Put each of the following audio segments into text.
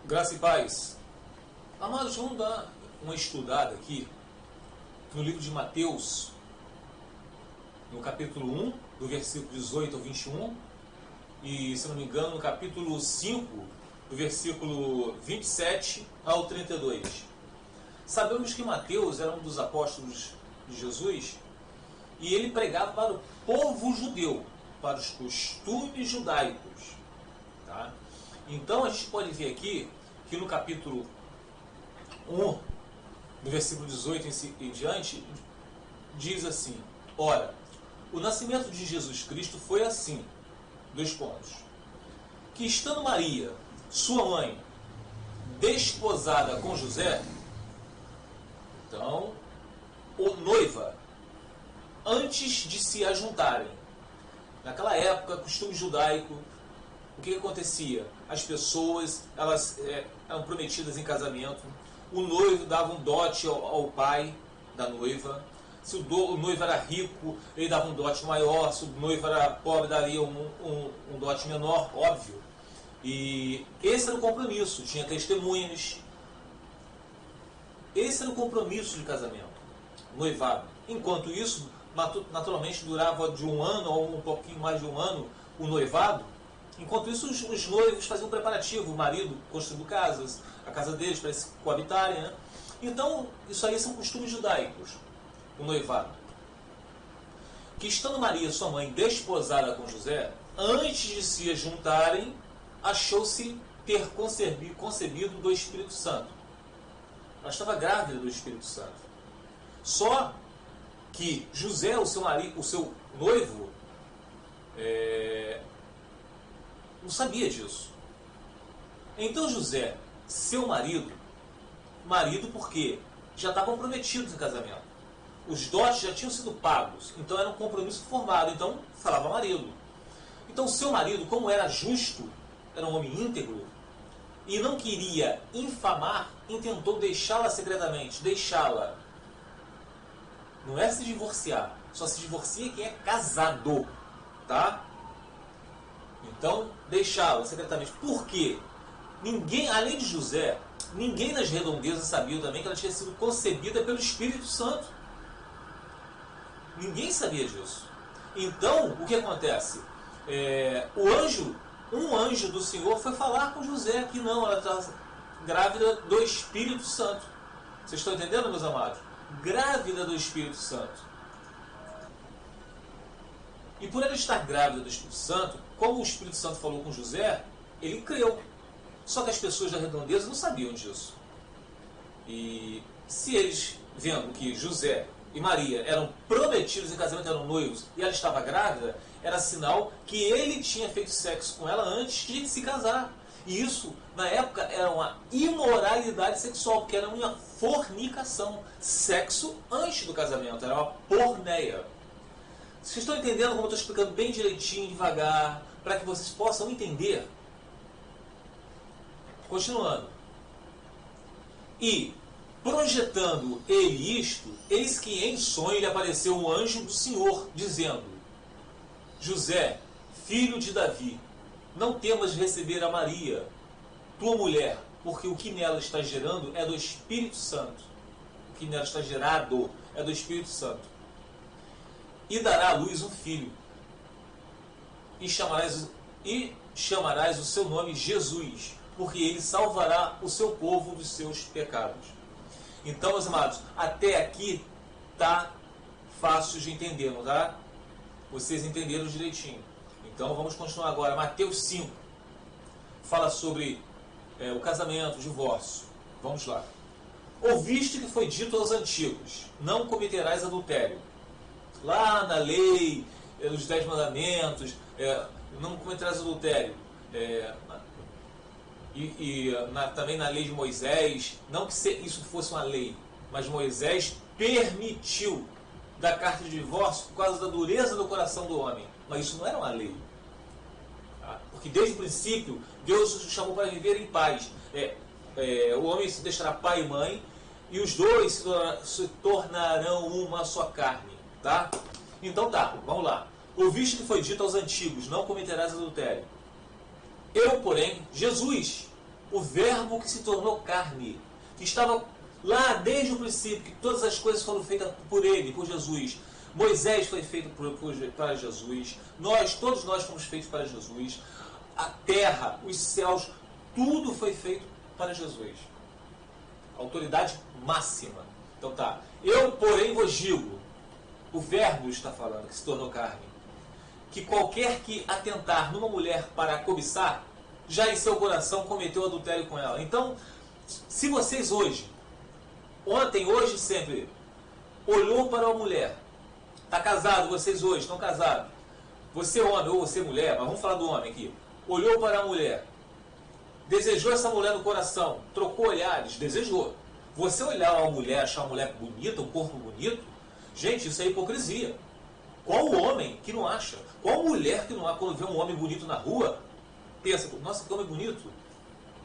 Graça e paz. Amados, vamos dar uma estudada aqui no livro de Mateus, no capítulo 1, do versículo 18 ao 21, e, se não me engano, no capítulo 5, do versículo 27 ao 32. Sabemos que Mateus era um dos apóstolos de Jesus e ele pregava para o povo judeu, para os costumes judaicos. Tá? Então a gente pode ver aqui que no capítulo 1, do versículo 18 em diante, diz assim: ora, o nascimento de Jesus Cristo foi assim, que estando Maria, sua mãe, desposada com José, então, noiva, antes de se ajuntarem. Naquela época, costume judaico, o que acontecia? As pessoas, elas eram prometidas em casamento, o noivo dava um dote ao pai da noiva. Se o noivo era rico, ele dava um dote maior. Se o noivo era pobre, daria um dote menor, óbvio. E esse era o compromisso, tinha testemunhas. Esse era o compromisso de casamento, noivado. Enquanto isso, naturalmente, durava de um ano ou um pouquinho mais de um ano o noivado. Enquanto isso, os noivos faziam um preparativo, o marido construindo casas, a casa deles para se coabitarem, né? Então, isso aí são costumes judaicos, o noivado. Que estando Maria, sua mãe, desposada com José, antes de se juntarem, achou-se ter concebido do Espírito Santo. Ela estava grávida do Espírito Santo. Só que José, o seu noivo, não sabia disso. Então José, seu marido porque já estavam prometidos em casamento. Os dotes já tinham sido pagos, então era um compromisso formado, então falava marido. Então seu marido, como era justo, era um homem íntegro, e não queria infamar, intentou deixá-la secretamente, deixá-la. Não é se divorciar, só se divorcia quem é casado, tá? Então, deixá-la secretamente. Por quê? Ninguém, além de José, ninguém nas redondezas sabia também que ela tinha sido concebida pelo Espírito Santo. Ninguém sabia disso. Então, o que acontece? Um anjo do Senhor foi falar com José que não, ela está grávida do Espírito Santo. Vocês estão entendendo, meus amados? Grávida do Espírito Santo. E por ela estar grávida do Espírito Santo, como o Espírito Santo falou com José, ele creu. Só que as pessoas da redondeza não sabiam disso. E se eles, vendo que José e Maria eram prometidos em casamento, eram noivos, e ela estava grávida, era sinal que ele tinha feito sexo com ela antes de se casar. E isso, na época, era uma imoralidade sexual, porque era uma fornicação. Sexo antes do casamento, era uma porneia. Vocês estão entendendo como eu estou explicando bem direitinho, devagar, para que vocês possam entender? Continuando. E, projetando ele isto, eis que em sonho lhe apareceu um anjo do Senhor, dizendo: José, filho de Davi, não temas receber a Maria, tua mulher, porque o que nela está gerando é do Espírito Santo. O que nela está gerado é do Espírito Santo. E dará à luz um filho, e chamarás o seu nome Jesus, porque ele salvará o seu povo dos seus pecados. Então, meus amados, até aqui está fácil de entender, não tá? Vocês entenderam direitinho. Então vamos continuar agora. Mateus 5 fala sobre o casamento, o divórcio. Vamos lá. Ouviste que foi dito aos antigos: não cometerás adultério. Lá na lei, nos 10 mandamentos, não cometerás adultério. Também na lei de Moisés, não que isso fosse uma lei, mas Moisés permitiu da carta de divórcio por causa da dureza do coração do homem. Mas isso não era uma lei. Porque desde o princípio, Deus os chamou para viver em paz. O homem se deixará pai e mãe, e os dois se tornarão uma só carne. Tá? Então tá, vamos lá. Ouviste que foi dito aos antigos: não cometerás adultério. Eu, porém, Jesus, o verbo que se tornou carne, que estava lá desde o princípio, que todas as coisas foram feitas por ele, por Jesus. Moisés foi feito para Jesus, todos nós fomos feitos para Jesus, a terra, os céus, tudo foi feito para Jesus. Autoridade máxima. Então tá, eu porém vos digo, o verbo está falando, que se tornou carne, que qualquer que atentar numa mulher para cobiçar, já em seu coração cometeu adultério com ela. Então, se vocês hoje, ontem, hoje e sempre, olhou para uma mulher, está casado, vocês hoje estão casados, você homem ou você mulher, mas vamos falar do homem aqui, olhou para a mulher, desejou essa mulher no coração, trocou olhares, desejou. Você olhar uma mulher, achar uma mulher bonita, um corpo bonito, gente, isso é hipocrisia. Qual homem que não acha? Qual mulher que não acha? Quando vê um homem bonito na rua, pensa, nossa, que homem bonito.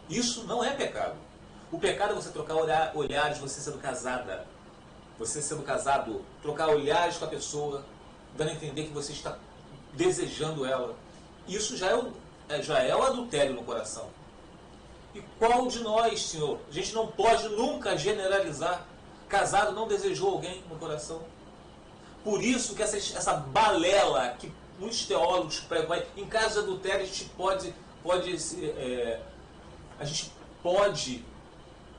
Isso não é pecado. O pecado é você trocar olhares, você sendo casada. Você sendo casado, trocar olhares com a pessoa, dando a entender que você está desejando ela. Isso já é o adultério no coração. E qual de nós, Senhor? A gente não pode nunca generalizar. Casado não desejou alguém no coração. Por isso que essa balela que muitos teólogos pregam, em caso de adultério a gente pode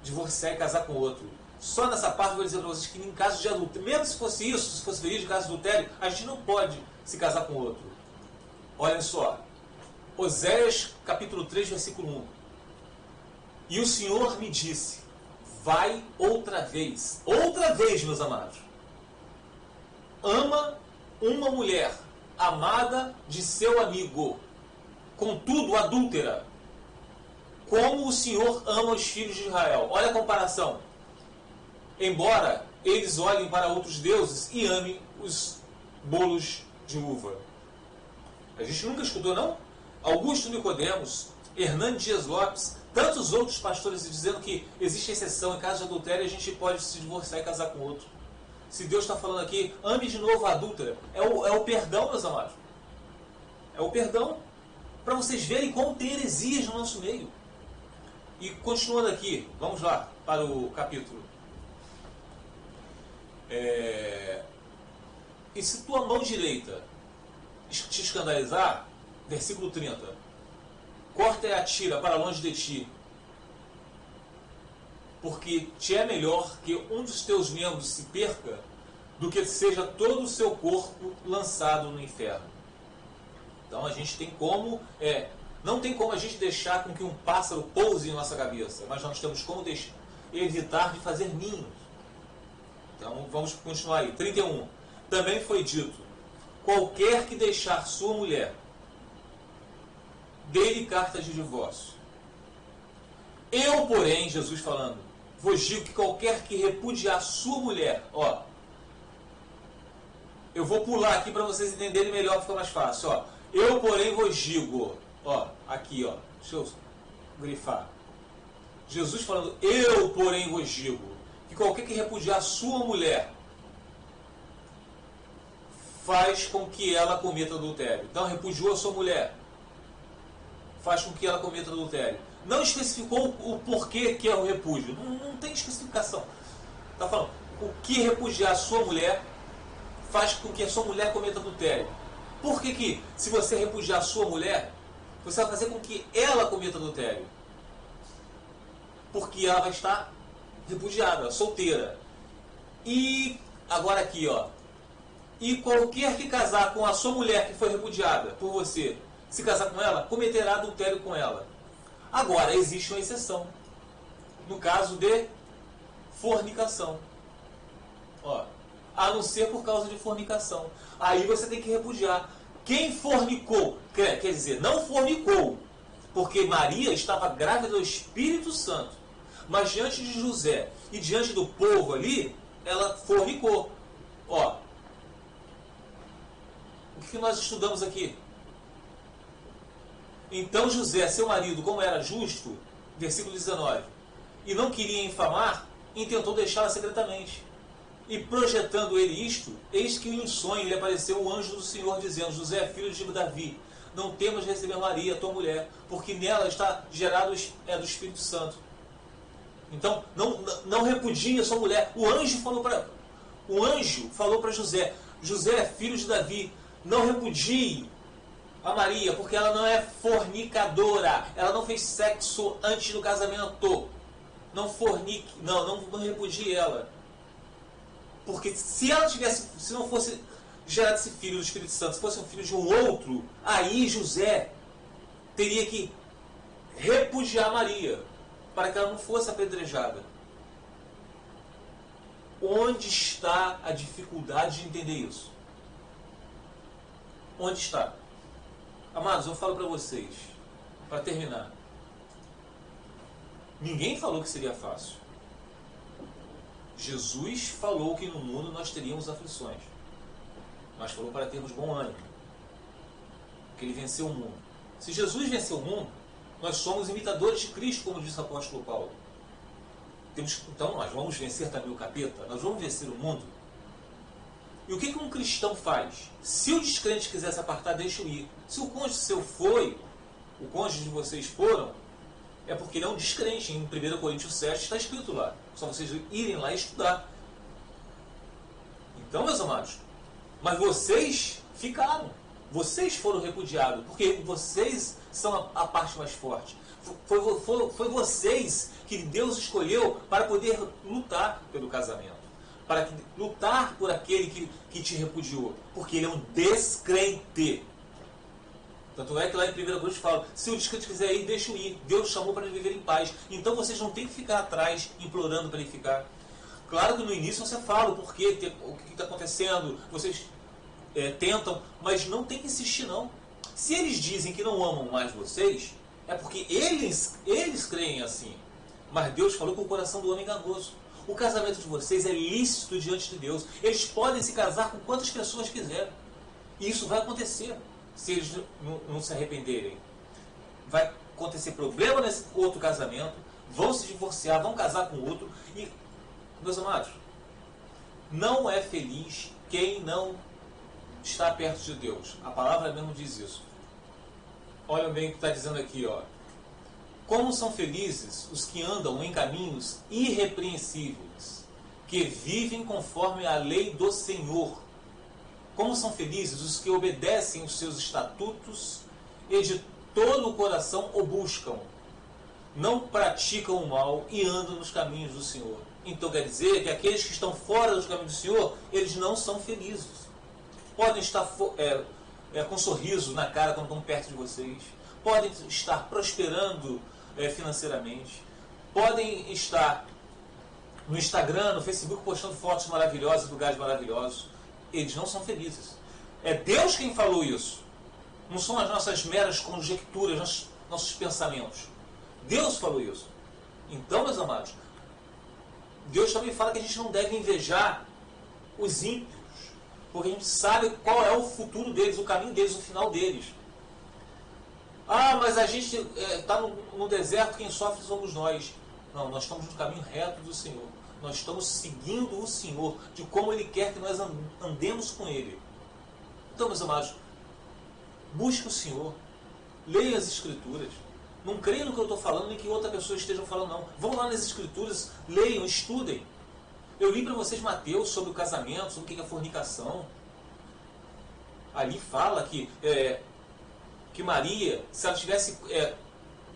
divorciar e casar com outro. Só nessa parte eu vou dizer para vocês que em caso de adultério, mesmo se fosse isso, se fosse verídico, em caso de adultério, a gente não pode se casar com outro. Olhem só, Oséias capítulo 3, versículo 1. E o Senhor me disse, vai outra vez, meus amados, ama uma mulher amada de seu amigo, contudo adúltera, como o Senhor ama os filhos de Israel. Olha a comparação. Embora eles olhem para outros deuses e amem os bolos de uva. A gente nunca escutou, não? Augusto Nicodemos, Hernani Dias Lopes, tantos outros pastores dizendo que existe exceção, em caso de adultério a gente pode se divorciar e casar com outro. Se Deus está falando aqui, ame de novo a adúltera, é o perdão, meus amados. É o perdão. Para vocês verem como tem heresias no nosso meio. E continuando aqui, vamos lá para o capítulo. E se tua mão direita te escandalizar, versículo 30, corta e atira para longe de ti, porque te é melhor que um dos teus membros se perca, do que seja todo o seu corpo lançado no inferno. Então a gente tem como, não tem como a gente deixar com que um pássaro pouse em nossa cabeça, mas nós temos como evitar de fazer ninhos. Então vamos continuar aí. 31. Também foi dito, qualquer que deixar sua mulher, dê-lhe carta de divórcio. Eu, porém, Jesus falando, vos digo que qualquer que repudiar sua mulher, eu vou pular aqui para vocês entenderem melhor, fica mais fácil. Eu, porém, vos digo, aqui, deixa eu grifar. Jesus falando, eu, porém, vos digo, que qualquer que repudiar sua mulher, faz com que ela cometa adultério. Então, repudiou a sua mulher, faz com que ela cometa adultério. Não especificou o porquê que é o repúdio. Não tem especificação. Está falando, o que repudiar a sua mulher faz com que a sua mulher cometa adultério. Por que se você repudiar a sua mulher, você vai fazer com que ela cometa adultério? Porque ela vai estar repudiada, solteira. E agora aqui, e qualquer que casar com a sua mulher que foi repudiada por você, se casar com ela, cometerá adultério com ela. Agora, existe uma exceção. No caso de fornicação. A não ser por causa de fornicação. Aí você tem que repudiar. Quem fornicou, quer dizer, não fornicou, porque Maria estava grávida do Espírito Santo. Mas diante de José e diante do povo ali, ela fornicou. O que nós estudamos aqui? Então José, seu marido, como era justo, versículo 19, e não queria infamar, intentou deixá-la secretamente. E projetando ele isto, eis que em um sonho lhe apareceu um anjo do Senhor, dizendo, José, filho de Davi, não temas receber Maria, tua mulher, porque nela está gerado do Espírito Santo. Então, não repudie a sua mulher. O anjo falou para José, José é filho de Davi, não repudie a Maria, porque ela não é fornicadora, ela não fez sexo antes do casamento. Não fornique, não repudie ela. Porque se não fosse gerado esse filho do Espírito Santo, se fosse um filho de um outro, aí José teria que repudiar Maria, para que ela não fosse apedrejada. Onde está a dificuldade de entender isso? Onde está? Amados, eu falo para vocês, para terminar. Ninguém falou que seria fácil. Jesus falou que no mundo nós teríamos aflições. Mas falou para termos bom ânimo. Que ele venceu o mundo. Se Jesus venceu o mundo, nós somos imitadores de Cristo, como disse o apóstolo Paulo. Então nós vamos vencer também o capeta, nós vamos vencer o mundo. E o que um cristão faz? Se o descrente quiser se apartar, deixa-o ir. Se o cônjuge seu foi, o cônjuge de vocês foram, é porque ele é um descrente. Em 1 Coríntios 7 está escrito lá. Só vocês irem lá e estudar. Então, meus amados, mas vocês ficaram. Vocês foram repudiados, porque vocês são a parte mais forte. Foi vocês que Deus escolheu para poder lutar pelo casamento. Para lutar por aquele que te repudiou. Porque ele é um descrente. Tanto é que lá em 1 Coríntios fala, se o descrente quiser ir, deixa eu ir. Deus chamou para viver em paz. Então vocês não têm que ficar atrás, implorando para ele ficar. Claro que no início você fala o porquê, o que está acontecendo, vocês tentam, mas não tem que insistir não. Se eles dizem que não amam mais vocês, é porque eles creem assim. Mas Deus falou que o coração do homem é enganoso. O casamento de vocês é lícito diante de Deus. Eles podem se casar com quantas pessoas quiserem. E isso vai acontecer. Se eles não se arrependerem, vai acontecer problema nesse outro casamento, vão se divorciar, vão casar com outro. E, meus amados, não é feliz quem não está perto de Deus. A palavra mesmo diz isso. Olha bem o que está dizendo aqui, ó. Como são felizes os que andam em caminhos irrepreensíveis, que vivem conforme a lei do Senhor. Como são felizes os que obedecem os seus estatutos e de todo o coração o buscam. Não praticam o mal e andam nos caminhos do Senhor. Então quer dizer que aqueles que estão fora dos caminhos do Senhor, eles não são felizes. Podem estar com um sorriso na cara quando estão perto de vocês. Podem estar prosperando financeiramente. Podem estar no Instagram, no Facebook, postando fotos maravilhosas, lugares maravilhosos. Eles não são felizes. É Deus quem falou isso. Não são as nossas meras conjecturas, nossos pensamentos. Deus falou isso. Então, meus amados, Deus também fala que a gente não deve invejar os ímpios, porque a gente sabe qual é o futuro deles, o caminho deles, o final deles. Ah, mas a gente está no deserto, quem sofre somos nós. Não, nós estamos no caminho reto do Senhor. Nós estamos seguindo o Senhor, de como Ele quer que nós andemos com Ele. Então, meus amados, busque o Senhor, leia as Escrituras. Não creia no que eu estou falando, nem que outra pessoa esteja falando, não. Vão lá nas Escrituras, leiam, estudem. Eu li para vocês Mateus sobre o casamento, sobre o que é fornicação. Ali fala que Maria, se ela tivesse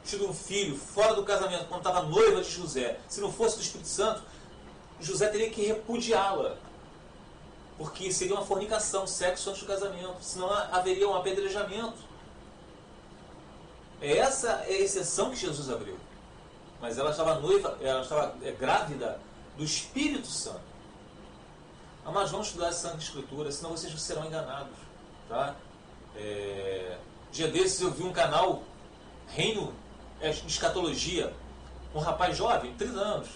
tido um filho fora do casamento, quando estava noiva de José, se não fosse do Espírito Santo, José teria que repudiá-la, porque seria uma fornicação, sexo antes do casamento, senão haveria um apedrejamento. Essa é a exceção que Jesus abriu. Mas ela estava noiva, ela estava grávida do Espírito Santo. Mas vamos estudar a Santa Escritura, senão vocês serão enganados. Tá? Dia desses eu vi um canal, Reino de Escatologia, um rapaz jovem, 30 anos,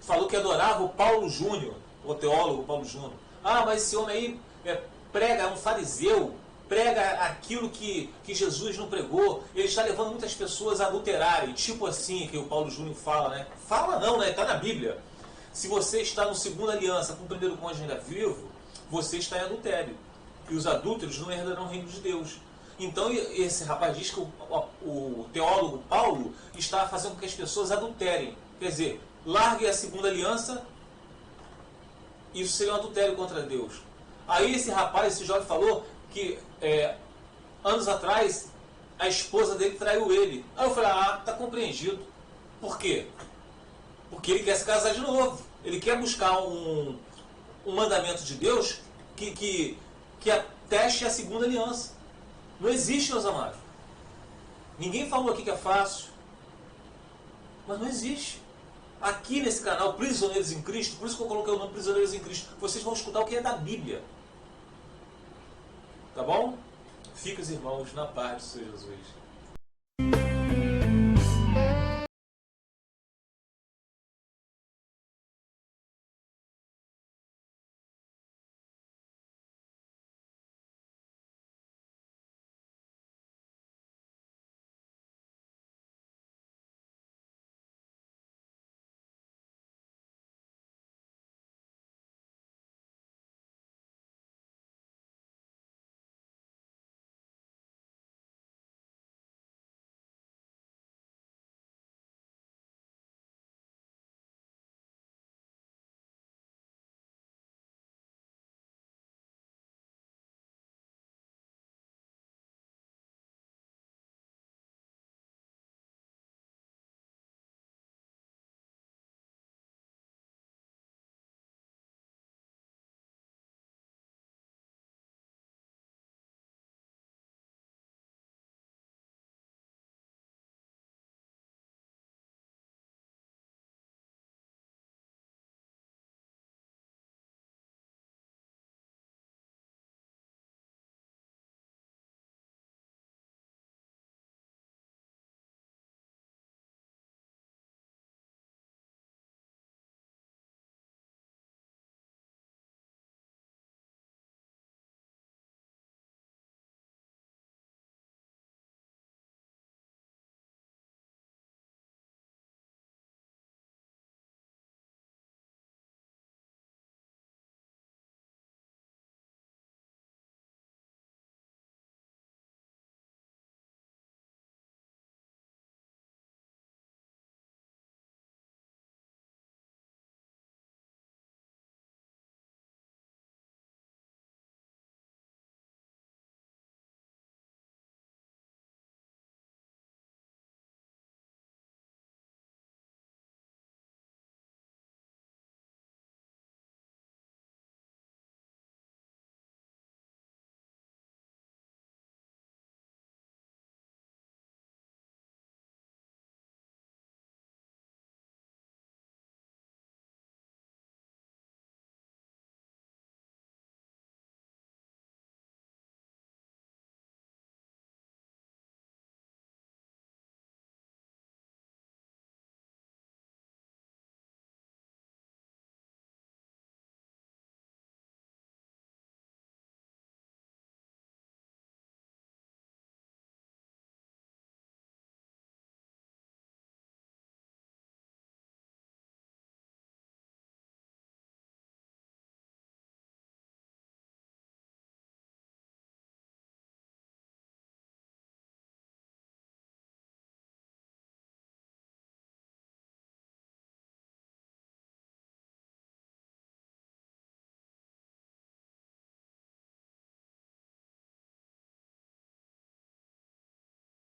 falou que adorava o Paulo Júnior, o teólogo Paulo Júnior. Ah, mas esse homem aí prega, é um fariseu, prega aquilo que Jesus não pregou, ele está levando muitas pessoas a adulterarem, tipo assim que o Paulo Júnior fala, né? Fala não, né? Está na Bíblia. Se você está no segunda aliança com o primeiro cônjuge ainda vivo, você está em adultério. E os adúlteros não herdarão o reino de Deus. Então esse rapaz diz que o teólogo Paulo está fazendo com que as pessoas adulterem. Quer dizer, larguem a segunda aliança, isso seria um adultério contra Deus. Aí esse rapaz, esse jovem falou que anos atrás a esposa dele traiu ele. Aí eu falei, tá compreendido. Por quê? Porque ele quer se casar de novo. Ele quer buscar um mandamento de Deus que ateste a segunda aliança. Não existe, meus amados. Ninguém falou aqui que é fácil. Mas não existe. Aqui nesse canal, Prisioneiros em Cristo, por isso que eu coloquei o nome Prisioneiros em Cristo, vocês vão escutar o que é da Bíblia. Tá bom? Fica os irmãos na paz do Senhor Jesus.